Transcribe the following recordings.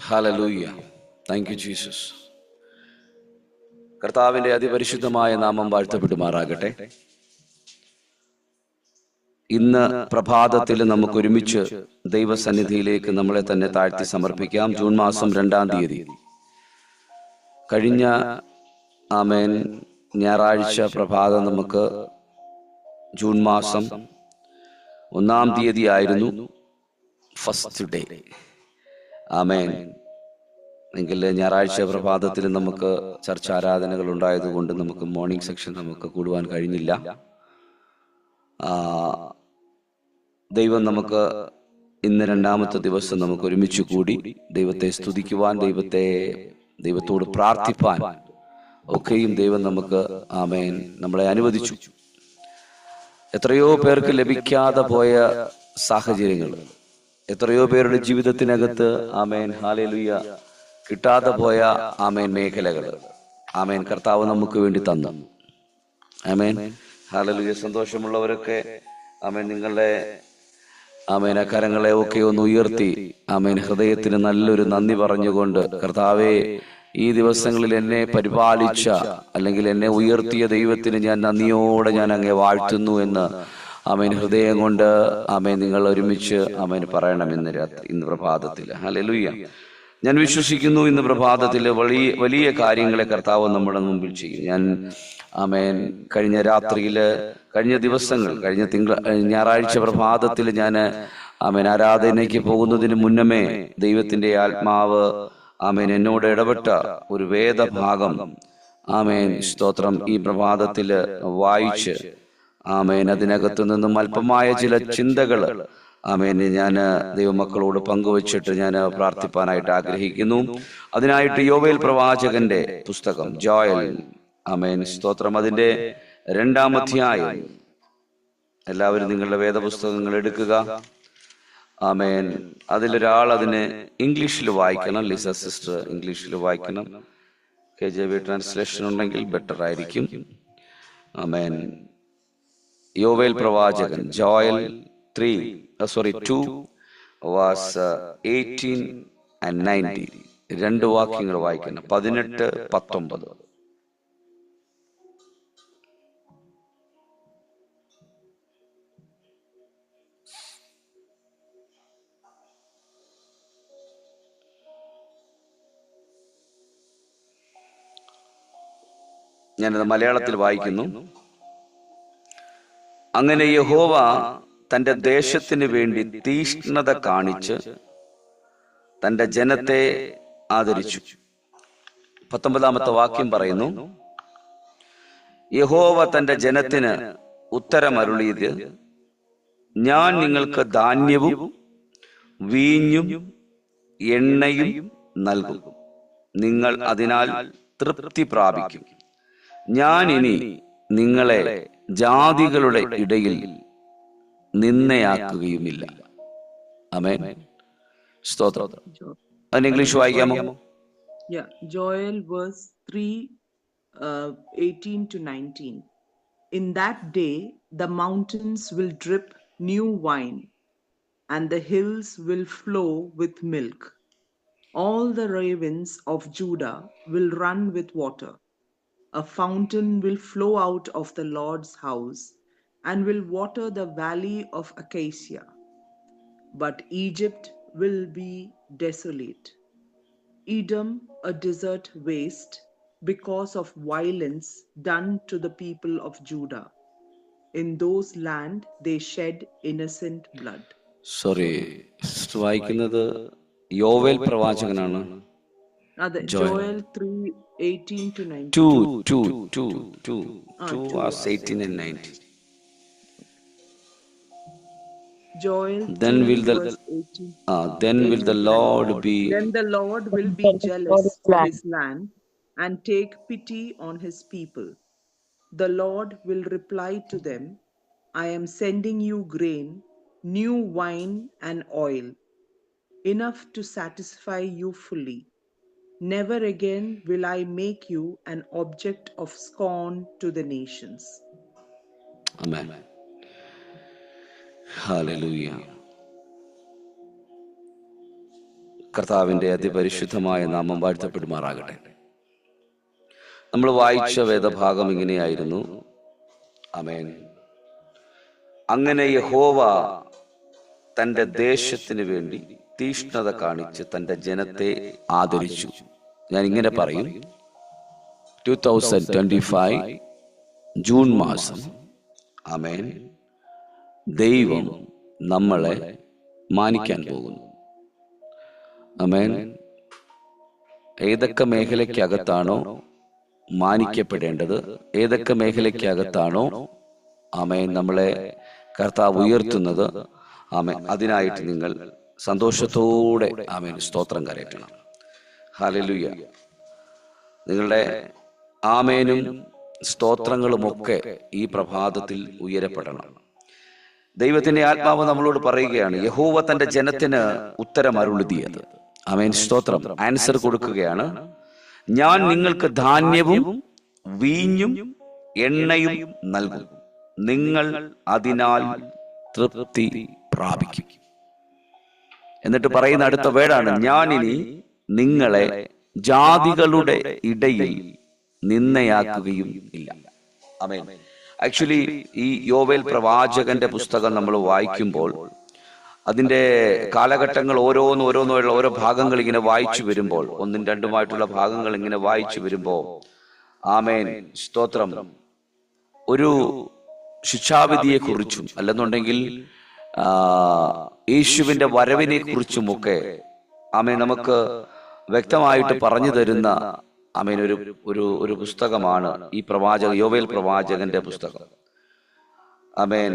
Hallelujah. Thank you Jesus. കർത്താവിന്റെ അതിപരിശുദ്ധമായ നാമം വാഴ്ത്തപ്പെടുമാറാകട്ടെ. ഇന്ന് പ്രഭാതത്തിൽ നമുക്ക് ഒരുമിച്ച് ദൈവസന്നിധിയിലേക്ക് നമ്മളെ തന്നെ താഴ്ത്തി സമർപ്പിക്കാം. ജൂൺ മാസം 2-ാം തീയതി കഴിഞ്ഞ ഞായറാഴ്ച പ്രഭാതം നമുക്ക് ജൂൺ മാസം 1-ാം തീയതി ആയിരുന്നു ഫസ്റ്റ് ഡേ. ആമേൻ. എങ്കിൽ ഞായറാഴ്ച പ്രഭാതത്തിൽ നമുക്ക് ചർച്ച ആരാധനകൾ ഉണ്ടായതുകൊണ്ട് നമുക്ക് മോർണിംഗ് സെക്ഷൻ നമുക്ക് കൂടുവാൻ കഴിഞ്ഞില്ല. ദൈവം നമുക്ക് ഇന്ന് 2-ാമത്തെ ദിവസം നമുക്ക് ഒരുമിച്ച് കൂടി ദൈവത്തെ സ്തുതിക്കുവാൻ, ദൈവത്തോട് പ്രാർത്ഥിപ്പാൻ ഒക്കെയും ദൈവം നമുക്ക് നമ്മളെ അനുവദിച്ചു. എത്രയോ പേർക്ക് ലഭിക്കാതെ പോയ സാഹചര്യങ്ങൾ, എത്രയോ പേരുടെ ജീവിതത്തിനകത്ത് ഹല്ലേലൂയ കിട്ടാതെ പോയ മേഖലകൾ കർത്താവ് നമുക്ക് വേണ്ടി തന്നു. ഹല്ലേലൂയ. സന്തോഷമുള്ളവരൊക്കെ നിങ്ങളുടെ കരങ്ങളെ ഒക്കെ ഒന്ന് ഉയർത്തി ഹൃദയത്തിന് നല്ലൊരു നന്ദി പറഞ്ഞുകൊണ്ട്, കർത്താവേ, ഈ ദിവസങ്ങളിൽ എന്നെ പരിപാലിച്ച അല്ലെങ്കിൽ എന്നെ ഉയർത്തിയ ദൈവത്തിന് ഞാൻ നന്ദിയോടെ ഞാൻ അങ്ങേ വാഴ്ത്തുന്നു എന്ന് ഹൃദയം കൊണ്ട് നിങ്ങൾ ഒരുമിച്ച് പറയണം ഇന്ന് പ്രഭാതത്തിൽ. ഹല്ലേലൂയ. ഞാൻ വിശ്വസിക്കുന്നു ഇന്ന് പ്രഭാതത്തിൽ വലിയ കാര്യങ്ങളെ കർത്താവ് നമ്മുടെ മുമ്പിൽ ചെയ്യും. ഞാൻ കഴിഞ്ഞ രാത്രിയില്, കഴിഞ്ഞ ദിവസങ്ങൾ, ഞായറാഴ്ച പ്രഭാതത്തിൽ ഞാൻ ആരാധനയ്ക്ക് പോകുന്നതിന് മുന്നമേ ദൈവത്തിന്റെ ആത്മാവ് എന്നോട് ഇടപെട്ട ഒരു വേദഭാഗം സ്തോത്രം ഈ പ്രഭാതത്തില് വായിച്ച് അതിനകത്തു നിന്നും അല്പമായ ചില ചിന്തകള് ഞാൻ ദൈവമക്കളോട് പങ്കുവച്ചിട്ട് ഞാൻ പ്രാർത്ഥിപ്പാനായിട്ട് ആഗ്രഹിക്കുന്നു. അതിനായിട്ട് യോവേൽ പ്രവാചകന്റെ പുസ്തകം ജോയൽ സ്തോത്രം അതിന്റെ 2-ാം അധ്യായം. എല്ലാവരും നിങ്ങളുടെ വേദപുസ്തകങ്ങൾ എടുക്കുക. അതിലൊരാൾ അതിനെ ഇംഗ്ലീഷിൽ വായിക്കണം. ലിസ സിസ്റ്റർ ഇംഗ്ലീഷിൽ വായിക്കണം. KJV ട്രാൻസ്ലേഷൻ ഉണ്ടെങ്കിൽ ബെറ്റർ ആയിരിക്കും. യോവേൽ പ്രവാചകൻ ജോയൽ 2 verse 18 and 19. 2 വാക്യങ്ങൾ വായിക്കണം. 18-19. ഞാനത് മലയാളത്തിൽ വായിക്കുന്നു. അങ്ങനെ യഹോവ തന്റെ ദേശത്തിന് വേണ്ടി തീഷ്ണത കാണിച്ച് തന്റെ ജനത്തെ ആദരിച്ചു. 19-ാമത്തെ വാക്യം പറയുന്നു, യഹോവ തന്റെ ജനത്തിന് ഉത്തരമരുളിയത്, ഞാൻ നിങ്ങൾക്ക് ധാന്യവും വീഞ്ഞും എണ്ണയും നൽകും, നിങ്ങൾ അതിനാൽ തൃപ്തി പ്രാപിക്കും. ഞാൻ ഇനി നിങ്ങളെ ജാതികളുടെ ഇടയിൽ നിന്നയാക്കുകയുമില്ല. ആമേൻ. സ്തോത്രം. അതിന് English വായിക്കാമോ? Joel verse 3, 18 to 19. In that day the mountains will drip new wine, and the hills will flow with milk. All the ravens of Judah will run with water. A fountain will flow out of the Lord's house and will water the valley of Acacia. But Egypt will be desolate, Edom a desert waste, because of violence done to the people of Judah. In those land they shed innocent blood. വായിക്കുന്നത് യോവേൽ പ്രവാചകനാണ്. അതെ, Joel 3:18 to 19. 2 verse 18 and 19. Joel then will the Lord be Then the Lord will be jealous for his land and take pity on his people. The Lord will reply to them, I am sending you grain, new wine and oil, enough to satisfy you fully. Never again will I make you an object of scorn to the nations. Amen. Hallelujah. കർത്താവിൻ്റെ അതിപരിശുദ്ധമായ നാമം വാഴ്ത്തപ്പെടുമാറാകട്ടെ. നമ്മൾ വായിച്ച വേദഭാഗം ഇങ്ങനെയായിരുന്നു. ആമേൻ. അങ്ങനെ യഹോവ തൻ്റെ ദേശത്തിന് വേണ്ടി തീഷ്ണത കാണിച്ച് തൻ്റെ ജനത്തെ ആദരിച്ചു. ഞാൻ ഇങ്ങനെ പറയും, 2025 ജൂൺ മാസം, ആമേൻ, ദൈവം നമ്മളെ മാനിക്കാൻ പോകുന്നു. ആമേൻ. ഏതൊക്കെ മേഖലയ്ക്കകത്താണോ മാനിക്കപ്പെടേണ്ടത്, ഏതൊക്കെ മേഖലയ്ക്കകത്താണോ ആമേൻ നമ്മളെ കർത്താവ് ഉയർത്തുന്നത്, ആമേൻ, അതിനായിട്ട് നിങ്ങൾ സന്തോഷത്തോടെ ആമേൻ സ്തോത്രം കരയറ്റണം. ഹല്ലേലൂയ. നിങ്ങളുടെ ആമേനും സ്തോത്രങ്ങളുമൊക്കെ ഈ പ്രഭാതത്തിൽ ഉയരപ്പെടണം. ദൈവത്തിന്റെ ആത്മാവ് നമ്മളോട് പറയുകയാണ്, യഹോവ തന്റെ ജനത്തിന് ഉത്തരം അരുളിയത്. ആമേൻ, സ്തോത്രം. ആൻസർ കൊടുക്കുകയാണ്. ഞാൻ നിങ്ങൾക്ക് ധാന്യവും വീഞ്ഞും എണ്ണയും നൽകും, നിങ്ങൾ അതിനാൽ തൃപ്തി പ്രാപിക്കും. എന്നിട്ട് പറയുന്ന അടുത്ത വേടാണ്, ഞാനിനി നിങ്ങളെ ജാതികളുടെ ഇടയിൽ നിന്നയാക്കുകയും ഇല്ല. ആമേൻ. ആക്ച്വലി ഈ യോവേൽ പ്രവാചകന്റെ പുസ്തകം നമ്മൾ വായിക്കുമ്പോൾ അതിന്റെ കാലഘട്ടങ്ങൾ ഓരോന്നുള്ള ഓരോ ഭാഗങ്ങൾ ഇങ്ങനെ വായിച്ചു വരുമ്പോൾ, ഒന്നും രണ്ടുമായിട്ടുള്ള ഭാഗങ്ങൾ ഇങ്ങനെ വായിച്ചു വരുമ്പോൾ, ആമേൻ, സ്തോത്രം, ഒരു ശിക്ഷാവിധിയെ കുറിച്ചും അല്ലെന്നുണ്ടെങ്കിൽ യേശുവിന്റെ വരവിനെ കുറിച്ചുമൊക്കെ ആമേൻ നമുക്ക് വ്യക്തമായിട്ട് പറഞ്ഞു തരുന്ന ആമേൻ ഒരു പുസ്തകമാണ് ഈ യോവേൽ പ്രവാചകന്റെ പുസ്തകം. ആമേൻ.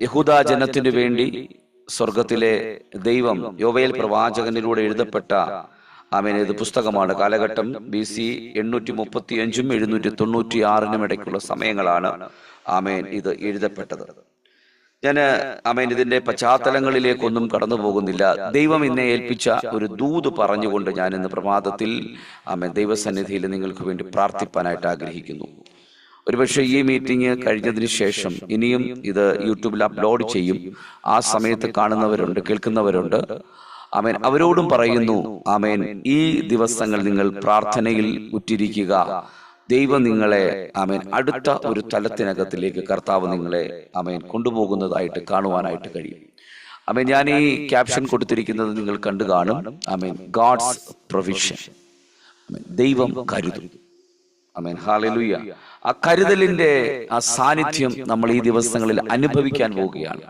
യഹൂദാ ജനത്തിനു വേണ്ടി സ്വർഗത്തിലെ ദൈവം യോവേൽ പ്രവാചകനിലൂടെ എഴുതപ്പെട്ട ആമേൻ ഇത് പുസ്തകമാണ്. കാലഘട്ടം BC 835 796 ഇടയ്ക്കുള്ള സമയങ്ങളാണ് ആമേൻ ഇത് എഴുതപ്പെട്ടത്. ഞാൻ ആമേൻ ഇതിന്റെ പശ്ചാത്തലങ്ങളിലേക്കൊന്നും കടന്നു പോകുന്നില്ല. ദൈവം എന്നെ ഏൽപ്പിച്ച ഒരു ദൂത് പറഞ്ഞുകൊണ്ട് ഞാൻ ഇന്ന് പ്രഭാതത്തിൽ ആമേൻ ദൈവസന്നിധിയിൽ നിങ്ങൾക്ക് വേണ്ടി പ്രാർത്ഥിപ്പാനായിട്ട് ആഗ്രഹിക്കുന്നു. ഒരുപക്ഷെ ഈ മീറ്റിംഗ് കഴിഞ്ഞതിന് ശേഷം ഇനിയും ഇത് യൂട്യൂബിൽ അപ്ലോഡ് ചെയ്യും. ആ സമയത്ത് കാണുന്നവരുണ്ട്, കേൾക്കുന്നവരുണ്ട്. ആമേൻ. അവരോടും പറയുന്നു, ആമേൻ, ഈ ദിവസങ്ങൾ നിങ്ങൾ പ്രാർത്ഥനയിൽ ഉറ്റിരിക്കുക. ദൈവം നിങ്ങളെ ആമേൻ അടുത്ത ഒരു തലത്തിനകത്തിലേക്ക് കർത്താവ് നിങ്ങളെ ആമേൻ കൊണ്ടുപോകുന്നതായിട്ട് കാണുവാനായിട്ട് കഴിയും. ആമേൻ. ഞാൻ ഈ ക്യാപ്ഷൻ കൊടുത്തിരിക്കുന്നത് നിങ്ങൾ കണ്ടു കാണും. ആമേൻ. God's provision. ദൈവം കരുതും. ആമേൻ. ഹല്ലേലൂയ. ആ കരുതലിന്റെ ആ സാന്നിധ്യം നമ്മൾ ഈ ദിവസങ്ങളിൽ അനുഭവിക്കാൻ പോവുകയാണ്.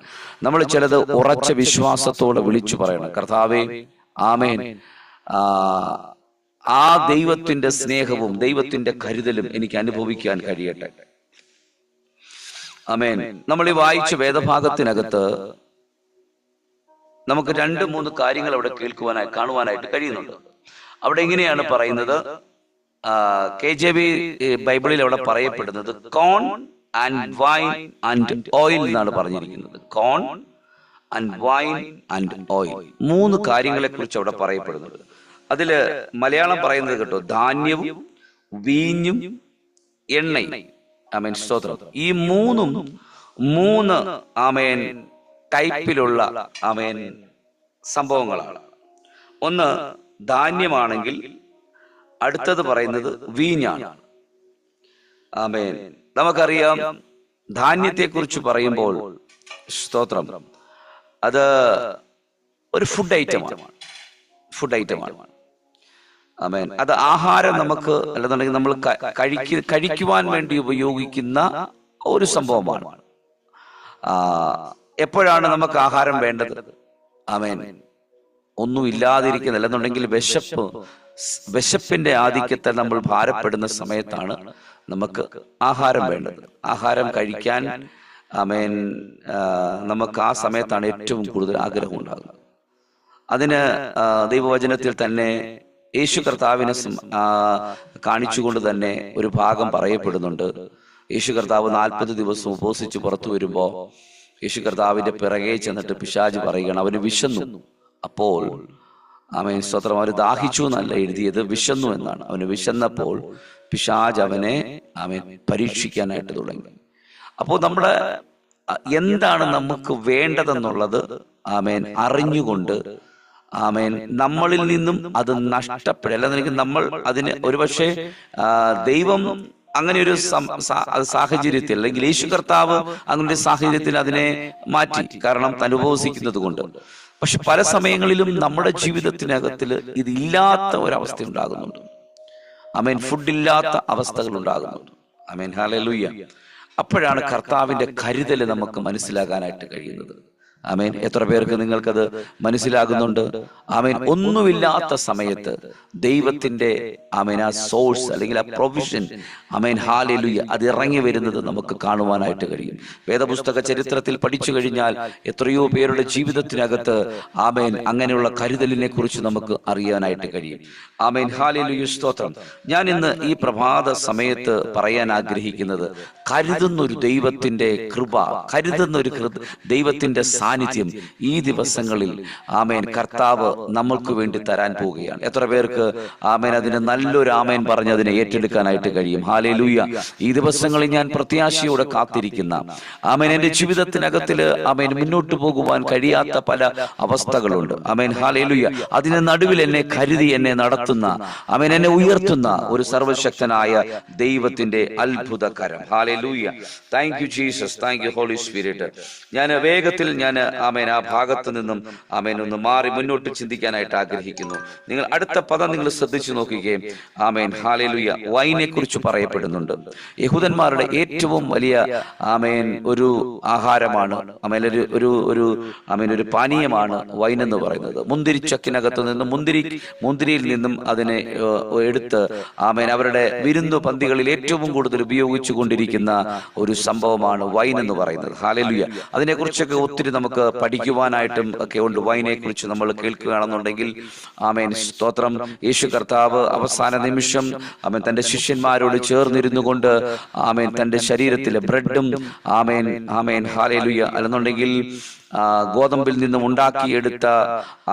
നമ്മൾ ചിലത് ഉറച്ച വിശ്വാസത്തോടെ വിളിച്ചു പറയണം, കർത്താവേ, ആമേൻ, ആ ദൈവത്തിന്റെ സ്നേഹവും ദൈവത്തിന്റെ കരുതലും എനിക്ക് അനുഭവിക്കാൻ കഴിയട്ടെ. ആമേൻ. നമ്മൾ ഈ വായിച്ച വേദഭാഗത്തിനകത്ത് നമുക്ക് 2-3 കാര്യങ്ങൾ അവിടെ കാണുവാനായിട്ട് കഴിയുന്നുണ്ട്. അവിടെ എങ്ങനെയാണ് പറയുന്നത്? KJV ബൈബിളിൽ അവിടെ പറയപ്പെടുന്നത് കോൺ ആൻഡ് വൈൻ ആൻഡ് ഓയിൽ എന്നാണ് പറഞ്ഞിരിക്കുന്നത്. കോൺ ആൻഡ് വൈൻ ആൻഡ് ഓയിൽ, 3 കാര്യങ്ങളെ കുറിച്ച് അവിടെ പറയപ്പെടുന്നത്. അതില് മലയാളം പറയുന്നത് കേട്ടോ, ധാന്യവും വീഞ്ഞും എണ്ണയും. ആമേൻ, സ്തോത്രം. ഈ 3 ആമേൻ ടൈപ്പിലുള്ള ആമേൻ സംഭവങ്ങളാണ്. ഒന്ന് ധാന്യമാണെങ്കിൽ അടുത്തത് പറയുന്നത് വീഞ്ഞാണ്. ആമേൻ. നമുക്കറിയാം, ധാന്യത്തെക്കുറിച്ച് പറയുമ്പോൾ സ്തോത്രം, അത് ഒരു ഫുഡ് ഐറ്റമാണ്. ആമേൻ. അത് ആഹാരം നമുക്ക് അല്ലെന്നുണ്ടെങ്കിൽ നമ്മൾ കഴിക്കുവാൻ വേണ്ടി ഉപയോഗിക്കുന്ന ഒരു സംഭവമാണ്. എപ്പോഴാണ് നമുക്ക് ആഹാരം വേണ്ടത്? ആമേൻ. ഒന്നും ഇല്ലാതിരിക്കുന്ന അല്ലെന്നുണ്ടെങ്കിൽ വിശപ്പിന്റെ ആധിക്യത്തിൽ നമ്മൾ ഭാരപ്പെടുന്ന സമയത്താണ് നമുക്ക് ആഹാരം വേണ്ടത്. ആഹാരം കഴിക്കാൻ ആമേൻ നമുക്ക് ആ സമയത്താണ് ഏറ്റവും കൂടുതൽ ആഗ്രഹം ഉണ്ടാകുന്നത്. അതിന് ദൈവവചനത്തിൽ തന്നെ യേശു കർത്താവിനെ കാണിച്ചുകൊണ്ട് തന്നെ ഒരു ഭാഗം പറയപ്പെടുന്നുണ്ട്. യേശു കർത്താവ് 40 ദിവസം ഉപവസിച്ച് പുറത്തു വരുമ്പോ യേശു കർത്താവിന്റെ പിറകെ ചെന്നിട്ട് പിശാച് പറയുകയാണ്, അവന് വിശന്നു. അപ്പോൾ ആമേൻ, സ്തോത്രം, അവന് ദാഹിച്ചു എന്നല്ല എഴുതിയത്, വിശന്നു എന്നാണ്. അവന് വിശന്നപ്പോൾ പിശാച് അവനെ ആമേൻ പരീക്ഷിക്കാനായിട്ട് തുടങ്ങി. അപ്പോൾ എന്താണ് നമുക്ക് വേണ്ടതെന്നുള്ളത് ആമേൻ അറിഞ്ഞുകൊണ്ട് ആമേൻ, നമ്മളിൽ നിന്നും അത് നഷ്ടപ്പെടില്ല. അല്ലെങ്കിൽ നമ്മൾ അതിന് ഒരുപക്ഷെ ദൈവം അങ്ങനെ ഒരു സാഹചര്യത്തിൽ, അല്ലെങ്കിൽ യേശു കർത്താവ് അങ്ങനെ ഒരു സാഹചര്യത്തിൽ അതിനെ മാറ്റി, കാരണം അനുഭവിക്കുന്നത് കൊണ്ട്. പക്ഷെ പല സമയങ്ങളിലും നമ്മുടെ ജീവിതത്തിനകത്തിൽ ഇതില്ലാത്ത ഒരവസ്ഥ ഉണ്ടാകുന്നുണ്ട്. ആമേൻ, ഫുഡില്ലാത്ത അവസ്ഥകൾ ഉണ്ടാകുന്നുണ്ട്. ആമേൻ, ഹല്ലേലൂയ. അപ്പോഴാണ് കർത്താവിന്റെ കരുതൽ നമുക്ക് മനസ്സിലാക്കാനായിട്ട് കഴിയുന്നത്. ആമേൻ, എത്ര പേർക്ക് നിങ്ങൾക്കത് മനസ്സിലാകുന്നുണ്ട്? ആമേൻ, ഒന്നുമില്ലാത്ത സമയത്ത് ദൈവത്തിന്റെ ആമേൻ ആ സോഴ്സ് അല്ലെങ്കിൽ ആ പ്രൊവിഷൻ, ആമേൻ ഹല്ലേലൂയ, അത് ഇറങ്ങി വരുന്നത് നമുക്ക് കാണുവാനായിട്ട് കഴിയും. വേദപുസ്തക ചരിത്രത്തിൽ പഠിച്ചു കഴിഞ്ഞാൽ എത്രയോ പേരുടെ ജീവിതത്തിനകത്ത് ആമേൻ അങ്ങനെയുള്ള കരുതലിനെ കുറിച്ച് നമുക്ക് അറിയാനായിട്ട് കഴിയും. ആമേൻ, ഹല്ലേലൂയ, സ്തോത്രം. ഞാൻ ഇന്ന് ഈ പ്രഭാത സമയത്ത് പറയാൻ ആഗ്രഹിക്കുന്നത്, കരുതുന്നൊരു ദൈവത്തിന്റെ കൃപ, കരുതുന്നൊരു ദൈവത്തിന്റെ സാന്നിധ്യം ഈ ദിവസങ്ങളിൽ ആമേൻ കർത്താവ് നമ്മൾക്ക് വേണ്ടി തരാൻ പോവുകയാണ്. എത്ര പേർക്ക് ആമേൻ അതിന് നല്ലൊരു ആമേൻ പറഞ്ഞ് അതിനെ ഏറ്റെടുക്കാനായിട്ട് കഴിയും? ഹല്ലേലൂയ. ഈ ദിവസങ്ങളിൽ ഞാൻ പ്രത്യാശയോടെ കാത്തിരിക്കുന്ന ആമേൻ, എന്റെ ജീവിതത്തിനകത്തില് ആമേൻ മുന്നോട്ട് പോകുവാൻ കഴിയാത്ത പല അവസ്ഥകളുണ്ട്. ആമേൻ, ഹല്ലേലൂയ. അതിന് നടുവിൽ എന്നെ കരുതി എന്നെ നടത്തുന്ന ആമേൻ, എന്നെ ഉയർത്തുന്ന ഒരു സർവശക്തനായ ദൈവത്തിന്റെ അത്ഭുത കരം. ഹല്ലേലൂയ. Thank you Jesus, thank you holy Spirit. ഞാൻ വേഗത്തിൽ ആമേൻ ആ ഭാഗത്ത് നിന്നും ആമേൻ ഒന്ന് മാറി മുന്നോട്ട് ചിന്തിക്കാനായിട്ട് ആഗ്രഹിക്കുന്നു. നിങ്ങൾ അടുത്ത പദം നിങ്ങൾ ശ്രദ്ധിച്ചു നോക്കുകയും ആമേൻ ഹല്ലേലൂയ, വൈനെ കുറിച്ച് പറയപ്പെടുന്നുണ്ട്. യഹൂദന്മാരുടെ ഏറ്റവും വലിയ ആമേൻ ഒരു ആഹാരമാണ്, ആമേൻ ഒരു പാനീയമാണ് വൈൻ എന്ന് പറയുന്നത്. മുന്തിരിച്ചക്കിനകത്ത് നിന്നും മുന്തിരിയിൽ നിന്നും അതിനെ എടുത്ത് ആമേൻ അവരുടെ വിരുന്നു പന്തികളിൽ ഏറ്റവും കൂടുതൽ ഉപയോഗിച്ചു കൊണ്ടിരിക്കുന്ന ഒരു സംഭവമാണ് വൈൻ എന്ന് പറയുന്നത്. ഹല്ലേലൂയ. അതിനെക്കുറിച്ചൊക്കെ ഒത്തിരി നമുക്ക് പഠിക്കുവാനായിട്ടും ഒക്കെ ഉണ്ട്. വൈനെ കുറിച്ച് നമ്മൾ കേൾക്കുകയാണെന്നുണ്ടെങ്കിൽ ആമേൻ സ്തോത്രം, യേശു കർത്താവ് അവസാന നിമിഷം ആമേൻ തന്റെ ശിഷ്യന്മാരോട് ചേർന്നിരുന്നു കൊണ്ട് ആമേൻ തന്റെ ശരീരത്തിലെ ബ്രെഡും ആമേൻ ആമേൻ ഹല്ലേലൂയ അല്ലെന്നുണ്ടെങ്കിൽ ഗോതമ്പിൽ നിന്നും ഉണ്ടാക്കിയെടുത്ത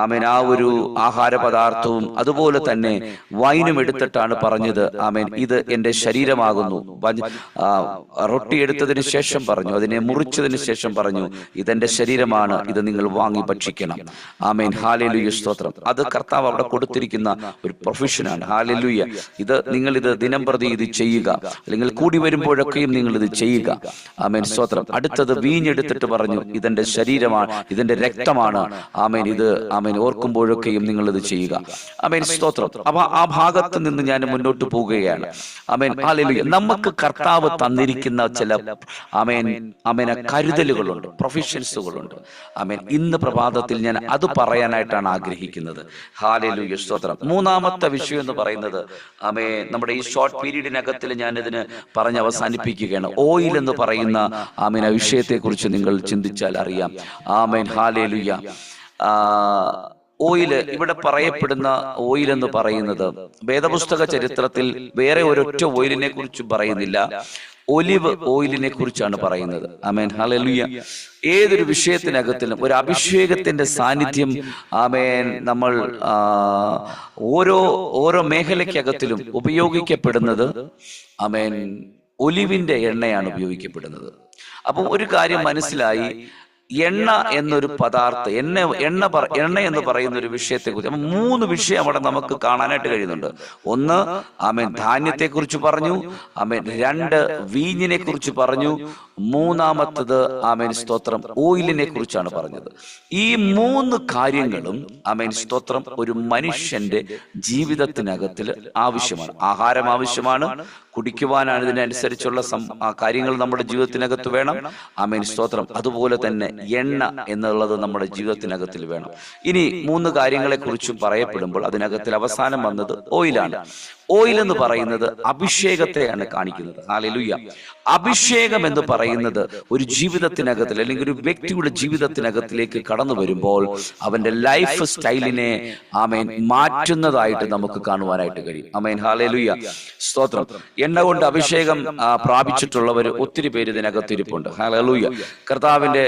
ആമേൻ ആ ഒരു ആഹാര പദാർത്ഥവും അതുപോലെ തന്നെ വൈനും എടുത്തിട്ടാണ് പറഞ്ഞത്, ആമേൻ ഇത് എന്റെ ശരീരമാകുന്നു. റൊട്ടി എടുത്തതിന് ശേഷം പറഞ്ഞു, അതിനെ മുറിച്ചതിന് ശേഷം പറഞ്ഞു, ഇതെന്റെ ശരീരമാണ്, ഇത് നിങ്ങൾ വാങ്ങി ഭക്ഷിക്കണം. ആമേൻ ഹല്ലേലൂയ, സ്തോത്രം. അത് കർത്താവ് അവിടെ കൊടുത്തിരിക്കുന്ന ഒരു പ്രൊഫഷനാണ്. ഹല്ലേലൂയ. നിങ്ങൾ ഇത് ദിനം പ്രതി ഇത് ചെയ്യുക, അല്ലെങ്കിൽ കൂടി വരുമ്പോഴൊക്കെയും നിങ്ങൾ ഇത് ചെയ്യുക. ആമേൻ സ്തോത്രം. അടുത്തത് വീഞ്ഞെടുത്തിട്ട് പറഞ്ഞു, ഇതെന്റെ ശരീരമാണ്, ഇതിന്റെ രക്തമാണ്. ആമേൻ ഇത് ആമേൻ ഓർക്കുമ്പോഴൊക്കെയും നിങ്ങൾ ഇത് ചെയ്യുക. ആമേൻ സ്തോത്രം. അപ്പൊ ആ ഭാഗത്ത് നിന്ന് ഞാൻ മുന്നോട്ട് പോവുകയാണ്. Amen hallelujah. നമുക്ക് കർത്താവ് തന്നിരിക്കുന്ന ചില ആമേൻ ആമേൻ കരുതലുകളുണ്ട്, പ്രൊഫഷൻസുകളുണ്ട്. ആമേൻ ഇന്ന് പ്രഭാതത്തിൽ ഞാൻ അത് പറയാനായിട്ടാണ് ആഗ്രഹിക്കുന്നത്. ഹല്ലേലൂയ, സ്തോത്രം. മൂന്നാമത്തെ വിഷയം എന്ന് പറയുന്നത് ആമേൻ നമ്മുടെ ഈ ഷോർട്ട് പീരീഡിനകത്തിൽ ഞാൻ ഇതിന് പറഞ്ഞ് അവസാനിപ്പിക്കുകയാണ്. ഓയിൽ എന്ന് പറയുന്ന ആമേൻ ആ വിഷയത്തെ കുറിച്ച് നിങ്ങൾ ചിന്തിച്ചാൽ അറിയാം. Amen hallelujah. ഓയില്, ഇവിടെ പറയപ്പെടുന്ന ഓയിൽ എന്ന് പറയുന്നത് വേദപുസ്തക ചരിത്രത്തിൽ വേറെ ഒരൊറ്റ ഓയിലിനെ കുറിച്ചും പറയുന്നില്ല. ഒലിവ് ഓയിലിനെ കുറിച്ചാണ് പറയുന്നത്. Amen hallelujah. ഏതൊരു വിഷയത്തിനകത്തിലും ഒരു അഭിഷേകത്തിന്റെ സാന്നിധ്യം ആമേൻ നമ്മൾ ഓരോ മേഖലയ്ക്കകത്തിലും ഉപയോഗിക്കപ്പെടുന്നത് ആമേൻ ഒലിവിന്റെ എണ്ണയാണ് ഉപയോഗിക്കപ്പെടുന്നത്. അപ്പം ഒരു കാര്യം മനസ്സിലായി, എണ്ണ എന്നൊരു പദാർത്ഥം, എണ്ണ എന്ന് പറയുന്ന ഒരു വിഷയത്തെ കുറിച്ച് മൂന്ന് വിഷയം അവിടെ നമുക്ക് കാണാനായിട്ട് കഴിയുന്നുണ്ട്. ഒന്ന് ആമേൻ ധാന്യത്തെ കുറിച്ച് പറഞ്ഞു, ആമേൻ രണ്ട് വീഞ്ഞിനെ കുറിച്ച് പറഞ്ഞു, മൂന്നാമത്തത് ആമേൻ സ്തോത്രം ഓയിലിനെ കുറിച്ചാണ് പറഞ്ഞത്. ഈ മൂന്ന് കാര്യങ്ങളും ആമേൻ സ്തോത്രം ഒരു മനുഷ്യന്റെ ജീവിതത്തിനകത്തിൽ ആവശ്യമാണ്. ആഹാരം ആവശ്യമാണ്, കുടിക്കുവാനാണ്, ഇതിനനുസരിച്ചുള്ള കാര്യങ്ങൾ നമ്മുടെ ജീവിതത്തിനകത്ത് വേണം. ആമേൻ സ്തോത്രം. അതുപോലെ തന്നെ എണ്ണ എന്നുള്ളത് നമ്മുടെ ജീവിതത്തിനകത്തിൽ വേണം. ഇനി മൂന്ന് കാര്യങ്ങളെ കുറിച്ചും പറയപ്പെടുമ്പോൾ അതിനകത്തിൽ അവസാനം വന്നത് ഓയിലാണ്. ഓയിൽ എന്ന് പറയുന്നത് അഭിഷേകത്തെയാണ് കാണിക്കുന്നത്. ഹല്ലേലൂയ. അഭിഷേകം എന്ന് പറയുന്നത് ഒരു ജീവിതത്തിനകത്തിൽ അല്ലെങ്കിൽ ഒരു വ്യക്തിയുടെ ജീവിതത്തിനകത്തിലേക്ക് കടന്നു വരുമ്പോൾ അവന്റെ ലൈഫ് സ്റ്റൈലിനെ ആമേൻ മാറ്റുന്നതായിട്ട് നമുക്ക് കാണുവാനായിട്ട് കഴിയും. ആമേൻ ഹല്ലേലൂയ, സ്തോത്രം. എണ്ണ കൊണ്ട് അഭിഷേകം പ്രാപിച്ചിട്ടുള്ളവർ ഒത്തിരി പേര് ഇതിനകത്ത് ഇരിപ്പുണ്ട്. ഹല്ലേലൂയ. കർത്താവിന്റെ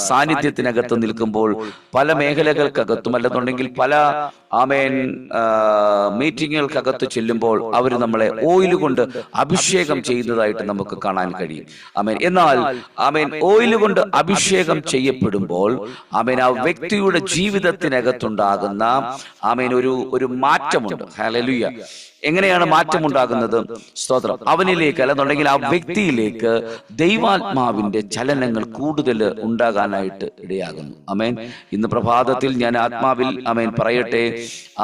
സാന്നിധ്യത്തിനകത്ത് നിൽക്കുമ്പോൾ പല മേഖലകൾക്കകത്തും അല്ലെന്നുണ്ടെങ്കിൽ പല ആമേൻ മീറ്റിങ്ങുകൾക്കകത്തും ഭാഗത്ത് ചെല്ലുമ്പോൾ അവർ നമ്മളെ ഓയിൽ കൊണ്ട് അഭിഷേകം ചെയ്യുന്നതായിട്ട് നമുക്ക് കാണാൻ കഴിയും. ആമേൻ. എന്നാൽ ആമേൻ, ഓയിൽ കൊണ്ട് അഭിഷേകം ചെയ്യപ്പെടുമ്പോൾ ആമേൻ, ആ വ്യക്തിയുടെ ജീവിതത്തിനകത്തുണ്ടാകുന്ന ആമേൻ ഒരു മാറ്റമുണ്ട്. ഹല്ലേലൂയ. എങ്ങനെയാണ് മാറ്റമുണ്ടാകുന്നത്? സ്തോത്രം. അവനിലേക്ക് അല്ലെന്നുണ്ടെങ്കിൽ ആ വ്യക്തിയിലേക്ക് ദൈവാത്മാവിന്റെ ചലനങ്ങൾ കൂടുതൽ ഉണ്ടാകാനായിട്ട് ഇടയാകുന്നു. ആമേൻ. ഇന്ന് പ്രഭാതത്തിൽ ഞാൻ ആത്മാവിൽ ആമേൻ പറയട്ടെ,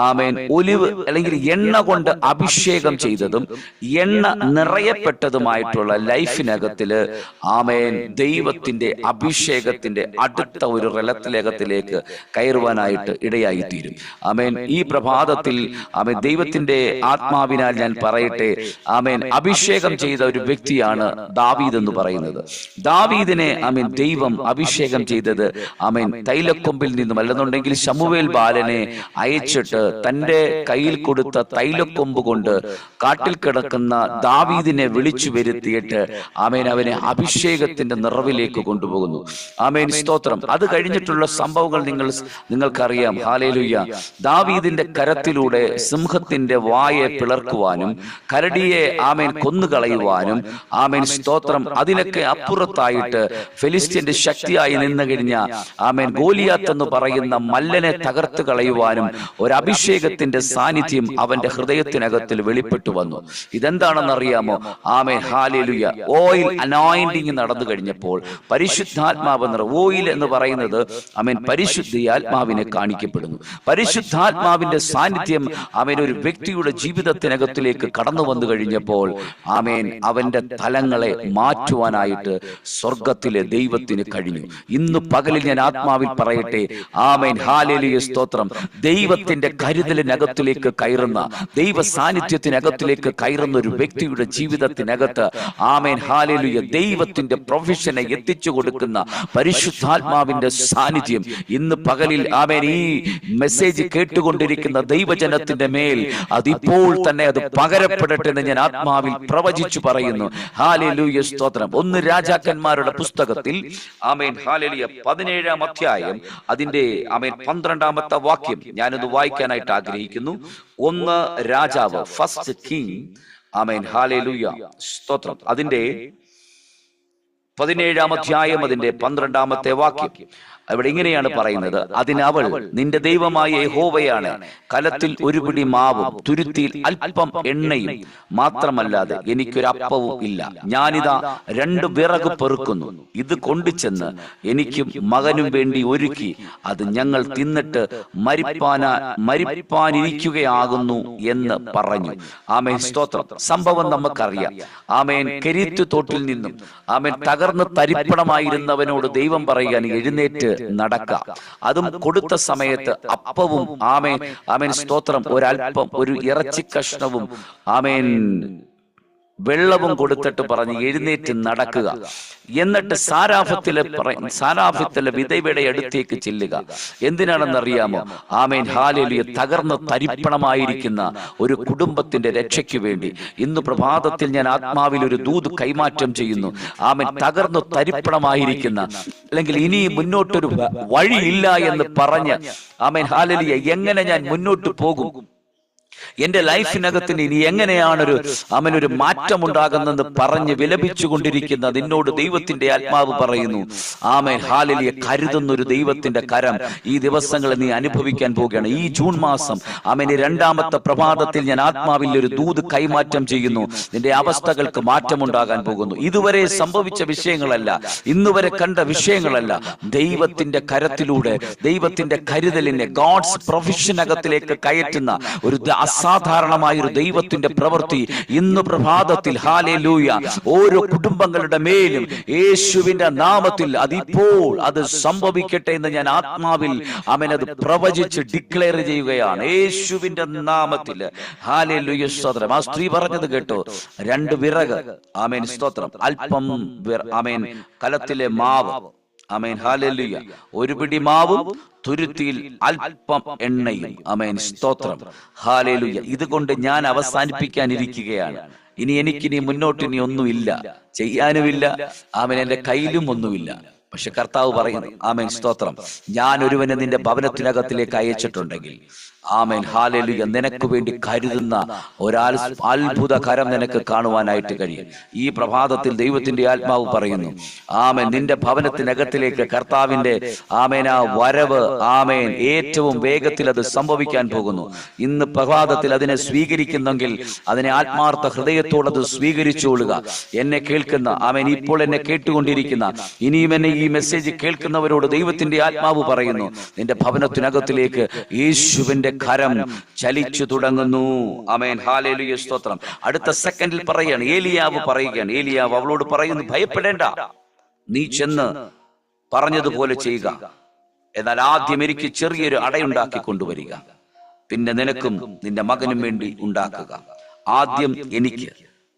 ആമേൻ, ഒലിവ് അല്ലെങ്കിൽ എണ്ണ കൊണ്ട് അഭിഷേകം ചെയ്തതും എണ്ണ നിറയപ്പെട്ടതുമായിട്ടുള്ള ലൈഫിനകത്തില് ആമേൻ ദൈവത്തിന്റെ അഭിഷേകത്തിന്റെ അടുത്ത ഒരു റലത്തിലേകത്തിലേക്ക് കയറുവാനായിട്ട് ഇടയായിത്തീരും. ആമേൻ. ഈ പ്രഭാതത്തിൽ ആമേൻ ദൈവത്തിന്റെ ആത്മാവിനാൽ ഞാൻ പറയട്ടെ, ആമേൻ, അഭിഷേകം ചെയ്ത ഒരു വ്യക്തിയാണ് ദാവീദ് എന്ന് പറയുന്നത്. ദാവീദിനെ ആമേൻ ദൈവം അഭിഷേകം ചെയ്തത് ആമേൻ തൈലക്കൊമ്പിൽ നിന്നും അല്ലെന്നുണ്ടെങ്കിൽ ശമൂവേൽ ബാലനെ അയച്ചിട്ട് തന്റെ കയ്യിൽ കൊടുത്ത തൈലക്കൊമ്പ് കൊണ്ട് കാട്ടിൽ കിടക്കുന്ന ദാവീദിനെ വിളിച്ചു വരുത്തിയിട്ട് ആമേൻ അവനെ അഭിഷേകത്തിന്റെ നിറവിലേക്ക് കൊണ്ടുപോകുന്നു. ആമേൻ. സ്തോത്രം. അത് കഴിഞ്ഞിട്ടുള്ള സംഭവങ്ങൾ നിങ്ങൾക്കറിയാം. ഹല്ലേലൂയ. ദാവീദിന്റെ കരത്തിലൂടെ സിംഹത്തിന്റെ വായെ പിളർക്കുവാനും കരടിയെ ആമേൻ കൊന്നുകളയുവാനും ആമേൻ സ്തോത്രം അതിനൊക്കെ അപ്പുറത്തായിട്ട് ഫെലിസ്ത്യന്റെ ശക്തിയായി നിന്ന് കഴിഞ്ഞ ആമേൻ ഗോലിയാത്ത് എന്ന് പറയുന്ന മല്ലനെ തകർത്ത് കളയുവാനും ഒരു അഭിഷേകത്തിന്റെ സാന്നിധ്യം അവന്റെ ഹൃദയത്തിനകത്തിൽ വെളിപ്പെട്ടു വന്നു. ഇതെന്താണെന്നറിയാമോ? ആമേൻ. ഹല്ലേലൂയ. ഓയിൽ അനോയിന്റിങ് നടന്നു കഴിഞ്ഞപ്പോൾ പരിശുദ്ധാത്മാവ് ഓയിൽ എന്ന് പറയുന്നത് ആമേൻ പരിശുദ്ധാത്മാവിനെ കാണിക്കപ്പെടുന്നു. പരിശുദ്ധാത്മാവിന്റെ സാന്നിധ്യം ആമേൻ ഒരു വ്യക്തിയുടെ ജീവിതത്തിനകത്തിലേക്ക് കടന്നു വന്നു കഴിഞ്ഞപ്പോൾ ആമേൻ അവന്റെ തലങ്ങളെ മാറ്റുവാനായിട്ട് സ്വർഗത്തിലെ ദൈവത്തിന് കഴിഞ്ഞു. ഇന്ന് പകലിൽ ഞാൻ ആത്മാവിൽ പറയട്ടെ, ആമേൻ. ഹല്ലേലൂയ. സ്തോത്രം. ദൈവത്തിന്റെ കരുതലിനകത്തിലേക്ക് കയറുന്ന, ദൈവ സാന്നിധ്യത്തിനകത്തിലേക്ക് കയറുന്ന ഒരു വ്യക്തിയുടെ ജീവിതത്തിനകത്ത് ആമേൻ ഹല്ലേലൂയ ദൈവത്തിന്റെ പ്രൊവിഷനെ എത്തിച്ചു കൊടുക്കുന്ന പരിശുദ്ധാത്മാവിന്റെ സാന്നിധ്യം ഇന്ന് പകലിൽ ആമേൻ ഈ മെസ്സേജ് കേട്ടുകൊണ്ടിരിക്കുന്ന ദൈവജനത്തിന്റെ മേൽ അതിപ്പോൾ തന്നെ അത് പകരപ്പെടട്ടെ എന്ന് ഞാൻ ആത്മാവിൽ പ്രവചിച്ചു പറയുന്നു. ഹല്ലേലൂയ. സ്തോത്രം. 1 രാജാക്കന്മാരുടെ പുസ്തകത്തിൽ ആമേൻ ഹല്ലേലൂയ 17-ാം അധ്യായം അതിന്റെ ആമേൻ 12-ാമത്തെ വാക്യം ഞാനത് വായിക്കാനായിട്ട് ആഗ്രഹിക്കുന്നു. 1 രാജാവ്, ഫസ്റ്റ് കിങ്, ആമേൻ ഹല്ലേലൂയ. സ്തോത്രം. അതിന്റെ 17-ാം അധ്യായം അതിന്റെ 12-ാമത്തെ വാക്യം അവിടെ ഇങ്ങനെയാണ് പറയുന്നത്. അതിനവൾ, നിന്റെ ദൈവമായ യഹോവയാണ്, കലത്തിൽ ഒരു പിടി മാവും തുരുത്തിയിൽ അല്പം എണ്ണയും മാത്രമല്ലാതെ എനിക്കൊരപ്പവും ഇല്ല. ഞാനിതാ 2 വിറക് പെറുക്കുന്നു. ഇത് കൊണ്ടുചെന്ന് എനിക്കും മകനും വേണ്ടി ഒരുക്കി അത് ഞങ്ങൾ തിന്നിട്ട് മരിപ്പാനിരിക്കുകയാകുന്നു എന്ന് പറഞ്ഞു. ആമേൻ. സ്തോത്രം. സംഭവം നമുക്കറിയാം. ആമേൻ കെരീത്ത് തോട്ടിൽ നിന്നും ആമേൻ തകർന്ന് തരിപ്പണമായിരുന്നവനോട് ദൈവം പറയുകയാണ്, എഴുന്നേറ്റ് നടക്കാം. അതും കൊടുത്ത സമയത്ത് അപ്പവും ആമേൻ ആമേൻ സ്തോത്രം ഒരൽപ്പം ഒരു ഇറച്ചി കഷ്ണവും ആമേൻ വെള്ളവും കൊടുത്തിട്ട് പറഞ്ഞ് എഴുന്നേറ്റ് നടക്കുക. എന്നിട്ട് സാരാഫത്തിലെ വിധവയുടെ അടുത്തേക്ക് ചെല്ലുക. എന്തിനാണെന്നറിയാമോ? ആമേൻ ഹല്ലേലൂയ തകർന്ന് തരിപ്പണമായിരിക്കുന്ന ഒരു കുടുംബത്തിന്റെ രക്ഷയ്ക്ക് വേണ്ടി ഇന്ന് പ്രഭാതത്തിൽ ഞാൻ ആത്മാവിൽ ഒരു ദൂത് കൈമാറ്റം ചെയ്യുന്നു. ആമേൻ തകർന്ന് തരിപ്പണമായിരിക്കുന്ന അല്ലെങ്കിൽ ഇനി മുന്നോട്ടൊരു വഴിയില്ല എന്ന് പറഞ്ഞ് ആമേൻ ഹല്ലേലൂയ എങ്ങനെ ഞാൻ മുന്നോട്ട് പോകും, എന്റെ ലൈഫിനകത്തിന് ഇനി എങ്ങനെയാണ് ഒരു മാറ്റം ഉണ്ടാകുന്നെന്ന് പറഞ്ഞ് വിലപിച്ചു കൊണ്ടിരിക്കുന്ന നിന്നോട് ദൈവത്തിന്റെ ആത്മാവ് പറയുന്നു, ആമേൻ ഹല്ലേലൂയ കരുതുന്ന ഒരു ദൈവത്തിന്റെ കരം ഈ ദിവസങ്ങളിൽ നീ അനുഭവിക്കാൻ പോവുകയാണ്. ഈ ജൂൺ മാസം ആമേൻ 2-ാമത്തെ പ്രഭാതത്തിൽ ഞാൻ ആത്മാവിൽ ഒരു ദൂത് കൈമാറ്റം ചെയ്യുന്നു. നിന്റെ അവസ്ഥകൾക്ക് മാറ്റമുണ്ടാകാൻ പോകുന്നു. ഇതുവരെ സംഭവിച്ച വിഷയങ്ങളല്ല, ഇന്നുവരെ കണ്ട വിഷയങ്ങളല്ല, ദൈവത്തിന്റെ കരത്തിലൂടെ ദൈവത്തിന്റെ കരുതലിനെ ഗോഡ്സ് പ്രൊവിഷനകത്തിലേക്ക് കയറ്റുന്ന ഒരു അസാധാരണമായ ഒരു ദൈവത്തിന്റെ പ്രവൃത്തി ഇന്ന് പ്രഭാതത്തിൽ ഹല്ലേലൂയ ഓരോ കുടുംബങ്ങളുടെ മേലും യേശുവിന്റെ നാമത്തിൽ അതിപ്പോൾ അത് സംഭവിക്കട്ടെ എന്ന് ഞാൻ ആത്മാവിൽ ആമേൻ അത് പ്രവചിച്ച് ഡിക്ലെയർ ചെയ്യുകയാണ്. യേശുവിന്റെ നാമത്തിൽ ഹല്ലേലൂയ. സ്തോത്രം. ആ സ്ത്രീ പറഞ്ഞത് കേട്ടോ, 2 വിറക് ആമേൻ സ്തോത്രം അല്പം ആമേൻ കലത്തിലെ മാവ് ആമേൻ ഹല്ലേലൂയ 1 പിടി മാവും തുരുത്തിയിൽ അല്പം എണ്ണയും ആമേൻ സ്തോത്രം ഹല്ലേലൂയ. ഇതുകൊണ്ട് ഞാൻ അവസാനിപ്പിക്കാനിരിക്കുകയാണ്. എനിക്കിനി മുന്നോട്ട് ഒന്നുമില്ല, ചെയ്യാനുമില്ല, ആമേൻ എന്റെ കയ്യിലും ഒന്നുമില്ല. പക്ഷെ കർത്താവ് പറയുന്നു ആമേൻ സ്തോത്രം, ഞാൻ ഒരുവനെ നിന്റെ ഭവനത്തിനകത്തിലേക്ക് അയച്ചിട്ടുണ്ടെങ്കിൽ ആമേൻ. ഹല്ലേലൂയ. നിനക്ക് വേണ്ടി കരുതുന്ന അത്ഭുത കരം നിനക്ക് കാണുവാനായിട്ട് കഴിയും. ഈ പ്രഭാതത്തിൽ ദൈവത്തിന്റെ ആത്മാവ് പറയുന്നു, ആമേൻ, നിന്റെ ഭവനത്തിനകത്തിലേക്ക് കർത്താവിന്റെ ആമേൻ ആ വരവ്, ആമേൻ, ഏറ്റവും വേഗത്തിൽ അത് സംഭവിക്കാൻ പോകുന്നു. ഇന്ന് പ്രഭാതത്തിൽ അതിനെ സ്വീകരിക്കുന്നെങ്കിൽ അതിനെ ആത്മാർത്ഥ ഹൃദയത്തോടത് സ്വീകരിച്ചുകൊള്ളുക. എന്നെ കേൾക്കുന്ന, ആമേൻ, ഇപ്പോൾ എന്നെ കേട്ടുകൊണ്ടിരിക്കുന്ന, ഇനിയും എന്നെ ഈ മെസ്സേജ് കേൾക്കുന്നവരോട് ദൈവത്തിന്റെ ആത്മാവ് പറയുന്നു, നിന്റെ ഭവനത്തിനകത്തിലേക്ക് യേശുവിന്റെ കരം ചലിച്ചു തുടങ്ങുന്നു. ആമേൻ. ഹല്ലേലൂയ. സ്തോത്രം. അടുത്ത സെക്കൻഡിൽ പറയുകയാണ്, ഏലിയാവ് പറയുകയാണ്, ഏലിയാവ് അവളോട് പറയുന്നു, ഭയപ്പെടേണ്ട, നീ ചെന്ന് പറഞ്ഞതുപോലെ ചെയ്യുക. എന്നാൽ ആദ്യം എനിക്ക് ചെറിയൊരു അടയുണ്ടാക്കി കൊണ്ടുവരിക, പിന്നെ നിനക്കും നിന്റെ മകനും വേണ്ടി ഉണ്ടാക്കുക. ആദ്യം എനിക്ക്.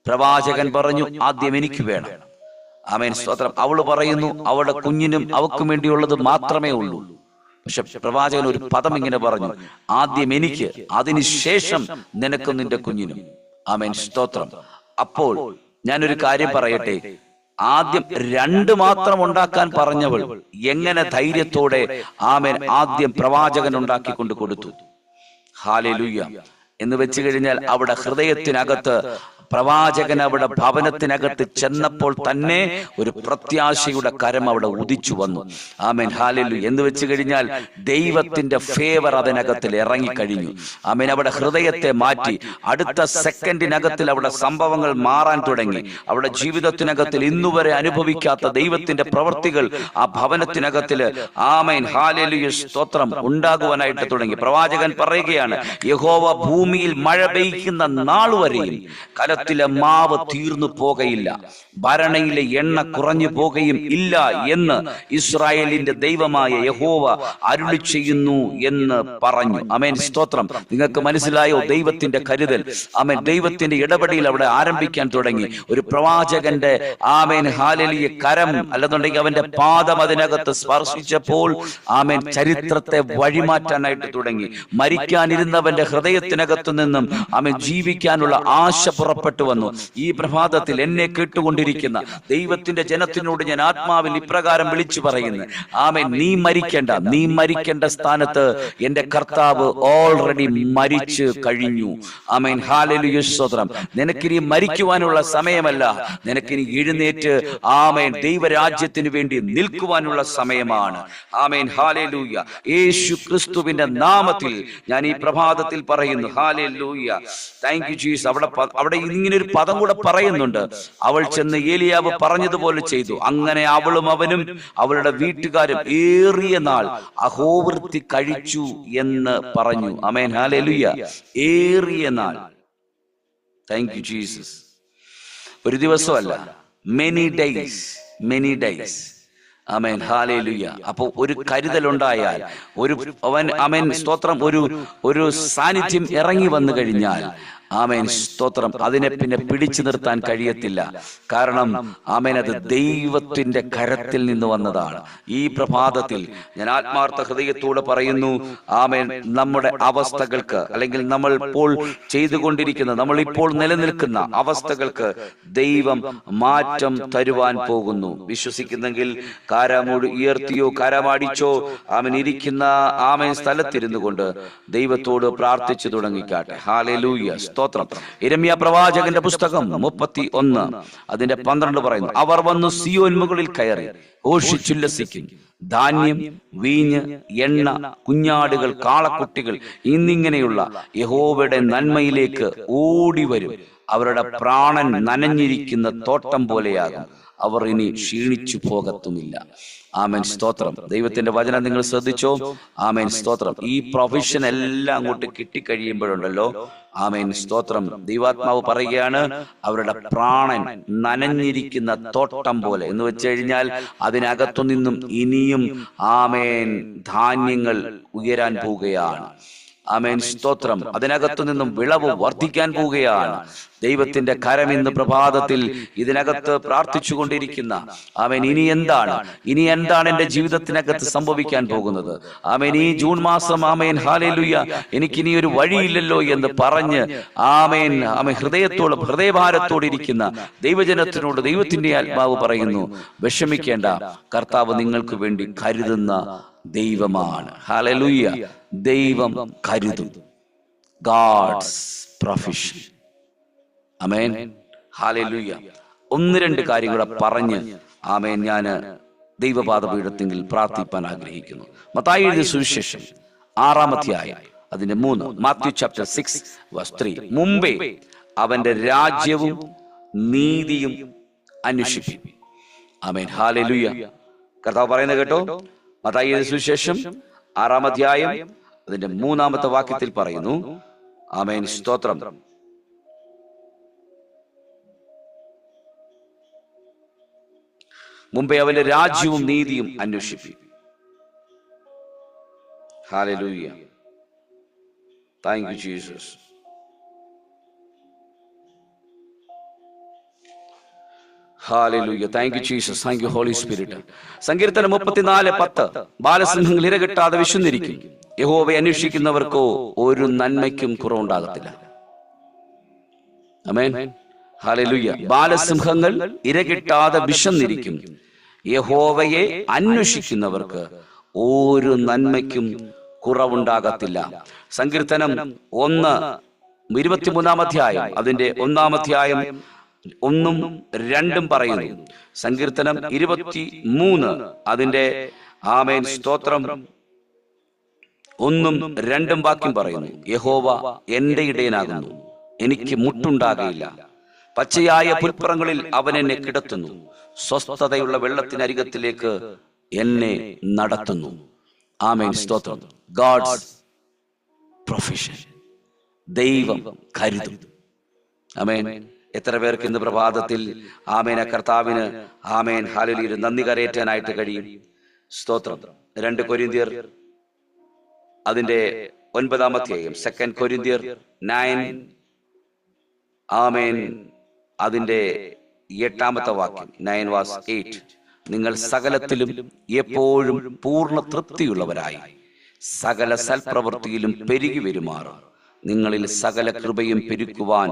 പ്രവാചകൻ പറഞ്ഞു, ആദ്യം എനിക്ക് വേണം. ആമേൻ. സ്തോത്രം. അവള് പറയുന്നു, അവളുടെ കുഞ്ഞിനും അവക്കും വേണ്ടിയുള്ളത് മാത്രമേ ഉള്ളൂ. പക്ഷെ പ്രവാചകൻ ഒരു പദം ഇങ്ങനെ പറഞ്ഞു, ആദ്യം എനിക്ക്, അതിനുശേഷം നിനക്കും നിന്റെ കുഞ്ഞിനും. ആമേൻ. സ്തോത്രം. അപ്പോൾ ഞാനൊരു കാര്യം പറയട്ടെ, ആദ്യം 2 മാത്രം ഉണ്ടാക്കാൻ പറഞ്ഞവൾ എങ്ങനെ ധൈര്യത്തോടെ, ആമേൻ, ആദ്യം പ്രവാചകൻ ഉണ്ടാക്കിക്കൊണ്ട് കൊടുത്തു. ഹല്ലേലൂയ. എന്ന് വെച്ച് കഴിഞ്ഞാൽ അവിടെ ഹൃദയത്തിനകത്ത്, പ്രവാചകൻ അവിടെ ഭവനത്തിനകത്ത് ചെന്നപ്പോൾ തന്നെ ഒരു പ്രത്യാശയുടെ കരം അവിടെ ഉദിച്ചു വന്നു. ആമേൻ. ഹല്ലേലൂയ. എന്ന് വെച്ച് കഴിഞ്ഞാൽ ദൈവത്തിന്റെ ഫേവർ അതിനകത്തിൽ ഇറങ്ങിക്കഴിഞ്ഞു. ആമേൻ. അവിടെ ഹൃദയത്തെ മാറ്റി. അടുത്ത സെക്കൻഡിനകത്തിൽ അവിടെ സംഭവങ്ങൾ മാറാൻ തുടങ്ങി. അവിടെ ജീവിതത്തിനകത്തിൽ ഇന്നുവരെ അനുഭവിക്കാത്ത ദൈവത്തിന്റെ പ്രവൃത്തികൾ ആ ഭവനത്തിനകത്തില്, ആമേൻ, ഹല്ലേലൂയ, സ്തോത്രം, ഉണ്ടാകുവാനായിട്ട് തുടങ്ങി. പ്രവാചകൻ പറയുകയാണ്, യഹോവ ഭൂമിയിൽ മഴ പെയ്യുന്ന നാൾ വരെയും കലത്തിലെ മാവ് തീർന്നു പോകയില്ല, ഭരണയിലെ എണ്ണ കുറഞ്ഞു പോകുകയും ഇല്ല എന്ന് ഇസ്രായേലിന്റെ ദൈവമായ യഹോവ അരുളി ചെയ്യുന്നു എന്ന് പറഞ്ഞു. ആമേൻ. സ്തോത്രം. നിങ്ങൾക്ക് മനസ്സിലായോ ദൈവത്തിന്റെ കരുതൽ? ആമേൻ. ദൈവത്തിന്റെ ഇടപെടൽ അവിടെ ആരംഭിക്കാൻ തുടങ്ങി. ഒരു പ്രവാചകന്റെ, ആമേൻ, ഹല്ലേലൂയ, കരം, അല്ലെന്നുണ്ടെങ്കിൽ അവന്റെ പാദം അതിനകത്ത് സ്പർശിച്ചപ്പോൾ, ആമേൻ, ചരിത്രത്തെ വഴിമാറ്റാനായിട്ട് തുടങ്ങി. മരിക്കാനിരുന്നവന്റെ ഹൃദയത്തിനകത്തു നിന്നും, ആമേൻ, ജീവിക്കാനുള്ള ആശ പുറപ്പെട്ടു വന്നു. ഈ പ്രഭാതത്തിൽ എന്നെ കേട്ടുകൊണ്ടിരിക്കുന്ന ദൈവത്തിന്റെ ജനത്തിനോട് ഞാൻ ആത്മാവിൽ ഇപ്രകാരം വിളിച്ചു പറയുന്നു, ആമേൻ, നീ മരിക്കേണ്ട സ്ഥാനത്ത് എന്റെ കർത്താവ് ഓൾറെഡി മരിച്ചു കഴിഞ്ഞു. ആമേൻ. ഹല്ലേലൂയ. സ്തോത്രം. നിനക്കിനി മരിക്കുവാനുള്ള സമയമല്ല, നിനക്കിനി എഴുന്നേറ്റ്, ആമേൻ, ദൈവരാജ്യത്തിന് വേണ്ടി നിൽക്കുവാനുള്ള സമയമാണ്. ആമേൻ. ഹല്ലേലൂയ. യേശു ക്രിസ്തുവിന്റെ നാമത്തിൽ ഞാൻ ഈ പ്രഭാതത്തിൽ പറയുന്നു, ഹല്ലേലൂയ. Thank you Jesus. അവിടെ ഇങ്ങനെ ഒരു പദം കൂടെ പറയുന്നുണ്ട്, അവൾ ചെന്ന് ഏലിയാവ് പറഞ്ഞതുപോലെ ചെയ്തു. അങ്ങനെ അവളും അവനും അവളുടെ വീട്ടുകാരും ഏറിയ നാൾ അഹോവൃത്തി കഴിച്ചു എന്ന് പറഞ്ഞു. ആമേൻ. ഹല്ലേലൂയ. ഏറിയ നാൾ. Thank you Jesus. ഒരു ദിവസമല്ല, മെനി ഡേയ്സ്. ആമേൻ. ഹല്ലേലൂയ. അപ്പോൾ ഒരു കരുതലുണ്ടായാൽ, ആമേൻ, സ്തോത്രം, ഒരു സാന്നിധ്യം ഇറങ്ങി വന്നു കഴിഞ്ഞാൽ, ആമേൻ, സ്തോത്രം, അതിനെ പിന്നെ പിടിച്ചു നിർത്താൻ കഴിയത്തില്ല. കാരണം, ആമേൻ, അത് ദൈവത്തിന്റെ കരത്തിൽ നിന്ന് വന്നതാണ്. ഈ പ്രഭാതത്തിൽ ഞാൻ ആത്മാർത്ഥ ഹൃദയത്തോടെ പറയുന്നു, ആമേൻ, നമ്മുടെ അവസ്ഥകൾക്ക്, അല്ലെങ്കിൽ നമ്മൾ ഇപ്പോൾ ചെയ്തുകൊണ്ടിരിക്കുന്ന, നമ്മൾ ഇപ്പോൾ നിലനിൽക്കുന്ന അവസ്ഥകൾക്ക് ദൈവം മാറ്റം തരുവാൻ പോകുന്നു. വിശ്വസിക്കുന്നെങ്കിൽ കാരാമൂട് ഉയർത്തിയോ കാരാമാടിച്ചോ, ആമേൻ, ഇരിക്കുന്ന, ആമേൻ, സ്ഥലത്തിരുന്നു കൊണ്ട് ദൈവത്തോട് പ്രാർത്ഥിച്ചു തുടങ്ങിക്കാട്ടെ. ഹല്ലേലൂയ. സ്തോത്രം. യിരെമ്യാ പ്രവാചകന്റെ പുസ്തകം 31 അതിന്റെ 12 പറയുന്നു, അവർ വന്നു സിയോൻ മുകളിൽ കയറി ഘോഷിച്ചുല്ലസിക്കും. ധാന്യം, വീഞ്ഞ്, എണ്ണ, കുഞ്ഞാടുകൾ, കാളക്കുട്ടികൾ എന്നിങ്ങനെയുള്ള യഹോവയുടെ നന്മയിലേക്ക് ഓടി വരും. അവരുടെ പ്രാണൻ നനഞ്ഞിരിക്കുന്ന തോട്ടം പോലെയാകും. അവർ ഇനി ക്ഷീണിച്ചു പോകത്തുമില്ല. ആമേൻ. സ്തോത്രം. ദൈവത്തിന്റെ വചനം നിങ്ങൾ ശ്രദ്ധിച്ചോ? ആമേൻ. സ്തോത്രം. ഈ പ്രൊവിഷൻ എല്ലാം അങ്ങോട്ട് കിട്ടിക്കഴിയുമ്പോഴുണ്ടല്ലോ, ആമേൻ, സ്തോത്രം, ദൈവാത്മാവ് പറയുകയാണ്, അവരുടെ പ്രാണൻ നനഞ്ഞിരിക്കുന്ന തോട്ടം പോലെ. എന്ന് വെച്ച് കഴിഞ്ഞാൽ അതിനകത്തു നിന്നും ഇനിയും, ആമേൻ, ധാന്യങ്ങൾ ഉയരാൻ പോവുകയാണ്. ആമേൻ. സ്തോത്രം. അതിനകത്തു നിന്നും വിളവ് വർദ്ധിക്കാൻ പോവുകയാണ്. ദൈവത്തിന്റെ കരം ഇന്ന് പ്രഭാതത്തിൽ ഇതിനകത്ത് പ്രാർത്ഥിച്ചു കൊണ്ടിരിക്കുന്ന, ആമേൻ, ഇനി എന്താണ് എന്റെ ജീവിതത്തിനകത്ത് സംഭവിക്കാൻ പോകുന്നത്? ആമേൻ. ഈ ജൂൺ മാസം, ആമേൻ, ഹല്ലേലൂയ, എനിക്കിനി ഒരു വഴിയില്ലല്ലോ എന്ന് പറഞ്ഞ്, ആമേൻ, ഹൃദയഭാരത്തോടെ ഇരിക്കുന്ന ദൈവജനത്തിനോട് ദൈവത്തിന്റെ ആത്മാവ് പറയുന്നു, വിഷമിക്കേണ്ട, കർത്താവ് നിങ്ങൾക്ക് വേണ്ടി കരുതുന്ന ദൈവമാണ്. ഹല്ലേലൂയ. ദൈവം കരുതും. God's provision. ആമേൻ. ഹല്ലേലൂയ. ഒന്ന് രണ്ട് കാര്യം കൂടെ പറഞ്ഞ് ആമേൻ ഞാൻ ദൈവപാദപീഠത്തിൽ പ്രാർത്ഥിപ്പാൻ ആഗ്രഹിക്കുന്നു. മത്തായി എഴുതിയ സുവിശേഷം 6-ാം അധ്യായം അതിന്റെ 3, മാത്യു ചാപ്റ്റർ 6 വേഴ്സ് 3. മുമ്പേ അവന്റെ രാജ്യവും നീതിയും അന്വേഷിപ്പിൻ. ആമേൻ. ഹല്ലേലൂയ. കർത്താവ് പറയുന്നത് കേട്ടോ. മത്തായി എഴുതിയ സുവിശേഷം 6-ാം അധ്യായം അതിന്റെ 3-ാമത്തെ വാക്യത്തിൽ പറയുന്നു. ആമേൻ. സ്തോത്രം. മുമ്പേ അവന്റെ രാജ്യവും നീതിയും അന്വേഷിപ്പിൻ. Hallelujah. Thank you Jesus. Hallelujah. Thank you Jesus. Thank you holy spirit. സങ്കീർത്തനം 34:10. ബാലസിംഹങ്ങൾ ഇരകിട്ടാതെ വിശന്നിരിക്കും, യഹോവയെ അന്വേഷിക്കുന്നവർക്കോ ഒരു നന്മയ്ക്കും കുറവുണ്ടാകത്തില്ല. ആമേൻ. ഹല്ലേലൂയ. ബാലസിംഹങ്ങൾ ഇരകിട്ടാതെ വിശന്നിരിക്കും, യഹോവയെ അന്വേഷിക്കുന്നവർക്ക് ഒരു നന്മയ്ക്കും കുറവുണ്ടാകത്തില്ല. സങ്കീർത്തനം 1:23-ാം അധ്യായം അതിന്റെ 1-ാം അധ്യായം 1ഉം 2ഉം പറയുന്നു. സങ്കീർത്തനം 23 അതിന്റെ ആമേൻ സ്തോത്രം 1ഉം 2ഉം വാക്യം പറയുന്നു. യഹോവ എന്റെ ഇടയനാകുന്നു, എനിക്ക് മുട്ടുണ്ടാകയില്ല. പച്ചയായ പുൽപ്പുറങ്ങളിൽ അവൻ എന്നെ കിടത്തുന്നു, സ്വസ്ഥതയുള്ള വെള്ളത്തിനരികത്തിലേക്ക് എന്നെ നടത്തുന്നു. ആമേൻ സ്തോത്രം. God's provision. ദൈവം കരുതും. ആമേൻ. എത്ര പേർക്ക് ഇന്ന് പ്രഭാതത്തിൽ ആമേൻ കർത്താവിന് ആമേൻ ഹല്ലേലൂയ നന്ദി കരയേറ്റാനായിട്ട് കഴിയും? സ്തോത്രം. 2 കൊരിന്ത്യർ അതിന്റെ 9-ാം അധ്യായം 2 കൊരിന്ത്യർ 9 ആമേൻ അതിന്റെ 8-ാമത്തെ വാക്യം 9:8. നിങ്ങൾ സകലത്തിലും എപ്പോഴും പൂർണ്ണ തൃപ്തിയുള്ളവരായി സകല സൽപ്രവൃത്തിയിലും പെരുകി വരുമാറും നിങ്ങളിൽ സകല കൃപയും പെരുക്കുവാൻ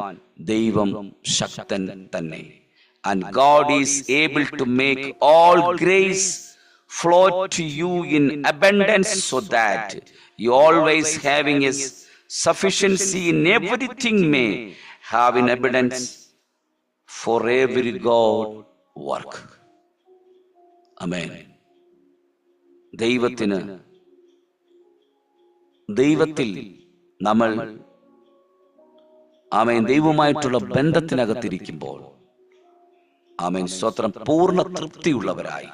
ദൈവം ശക്തൻ തന്നെ. And God is able to make all grace flow to you in abundance, so that you always having a sufficiency in everything may have in abundance for every God work. Amen. ദൈവത്തിൽ നമ്മൾ ആമേൻ ദൈവവുമായിട്ടുള്ള ബന്ധത്തിനകത്തിരിക്കുമ്പോൾ ആമേൻ സ്തോത്രം പൂർണ്ണ തൃപ്തിയുള്ളവരായി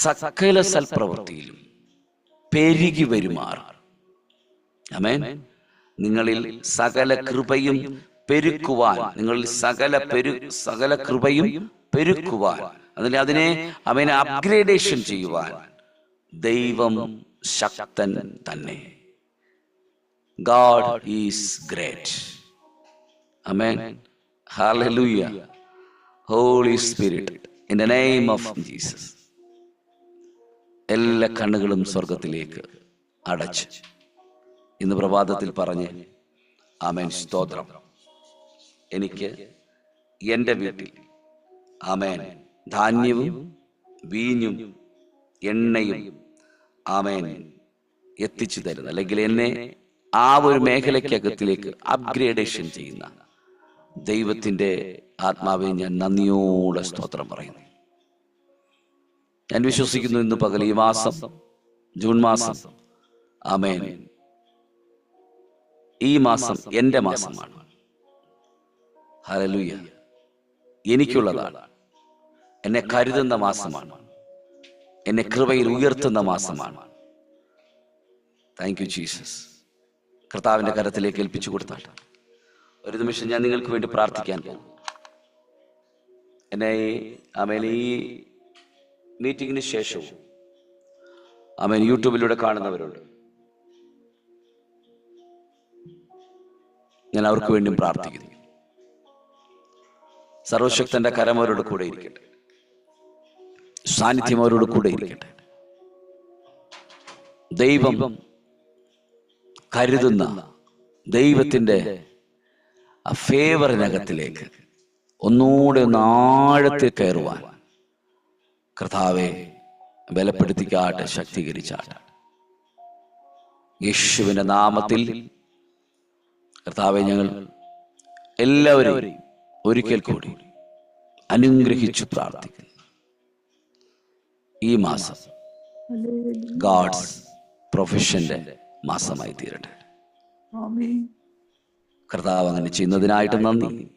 സകല സൽപ്രവൃത്തിയിലും പെരുകി വരുമാർ. ആമേൻ. നിങ്ങളിൽ സകല കൃപയും പെരുക്കുവാൻ, നിങ്ങളിൽ സകല കൃപയും പെരുക്കുവാൻ, അതിനെ ആമേൻ അപ്ഗ്രേഡേഷൻ ചെയ്യുവാൻ ദൈവം ശക്തൻ തന്നെ. God is great. Amen. Hallelujah. Holy Spirit, in the name of Jesus. എല്ലാ കണ്ണുകളും സ്വർഗത്തിലേക്ക് അടച്ച് ഇന്ന് പ്രഭാതത്തിൽ പറഞ്ഞ് ആമേൻ സ്തോത്രം. എനിക്ക് എൻ്റെ വീട്ടിൽ ആമേൻ ധാന്യവും വീഞ്ഞും എണ്ണയും ആമേൻ എത്തിച്ചു തരുന്ന, അല്ലെങ്കിൽ എന്നെ ആ ഒരു മേഖലയ്ക്കകത്തിലേക്ക് അപ്ഗ്രേഡേഷൻ ചെയ്യുന്ന ദൈവത്തിൻ്റെ ആത്മാവിനെ ഞാൻ നന്ദിയോടെ സ്തോത്രം പറയുന്നു. ഞാൻ വിശ്വസിക്കുന്നു ഇന്ന് പകൽ ഈ മാസം ജൂൺ മാസം ആമേൻ ഈ മാസം എൻ്റെ മാസമാണ്. ഹല്ലേലൂയ. എനിക്കുള്ളതാണ്. എന്നെ കരുതുന്ന മാസമാണ്. എന്നെ കൃപയിൽ ഉയർത്തുന്ന മാസമാണ്. Thank you Jesus. കർത്താവിൻ്റെ കരത്തിലേക്ക് ഏൽപ്പിച്ചു കൊടുത്താൽ ഒരു നിമിഷം ഞാൻ നിങ്ങൾക്ക് വേണ്ടി പ്രാർത്ഥിക്കാൻ പോകും. എന്നെ ആമേൻ ഈ മീറ്റിങ്ങിന് ശേഷവും ആമേൻ യൂട്യൂബിലൂടെ കാണുന്നവരുണ്ട്. ഞാൻ അവർക്ക് വേണ്ടിയും പ്രാർത്ഥിക്കുന്നു. സർവശക്തന്റെ കരം അവരോട് കൂടെ ഇരിക്കട്ടെ. സാന്നിധ്യം അവരോട് കൂടെ ഇരിക്കട്ടെ. ദൈവം കരുതുന്ന ദൈവത്തിൻ്റെ ആ ഫേവറിനകത്തിലേക്ക് ഒന്നുകൂടെ ആഴത്തിൽ കയറുവാൻ കർത്താവെ ബലപ്പെടുത്തിക്കാട്ടെ, ശക്തീകരിച്ചാട്ടെ. യേശുവിന്റെ നാമത്തിൽ കർത്താവെ, ഞങ്ങൾ എല്ലാവരെയും ഒരിക്കൽ കൂടി അനുഗ്രഹിച്ചു പ്രാർത്ഥിക്കുന്നു. ഈ മാസം ഗാഡ്സ് പ്രൊഫഷന്റെ മാസമായി തീരട്ടെ. കർത്താവ് അങ്ങനെ ചെയ്യുന്നതിനായിട്ട് നന്ദി.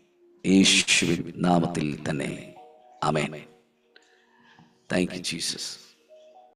യേശുവിൻ നാമത്തിൽ തന്നെ ആമേൻ. Thank you Jesus.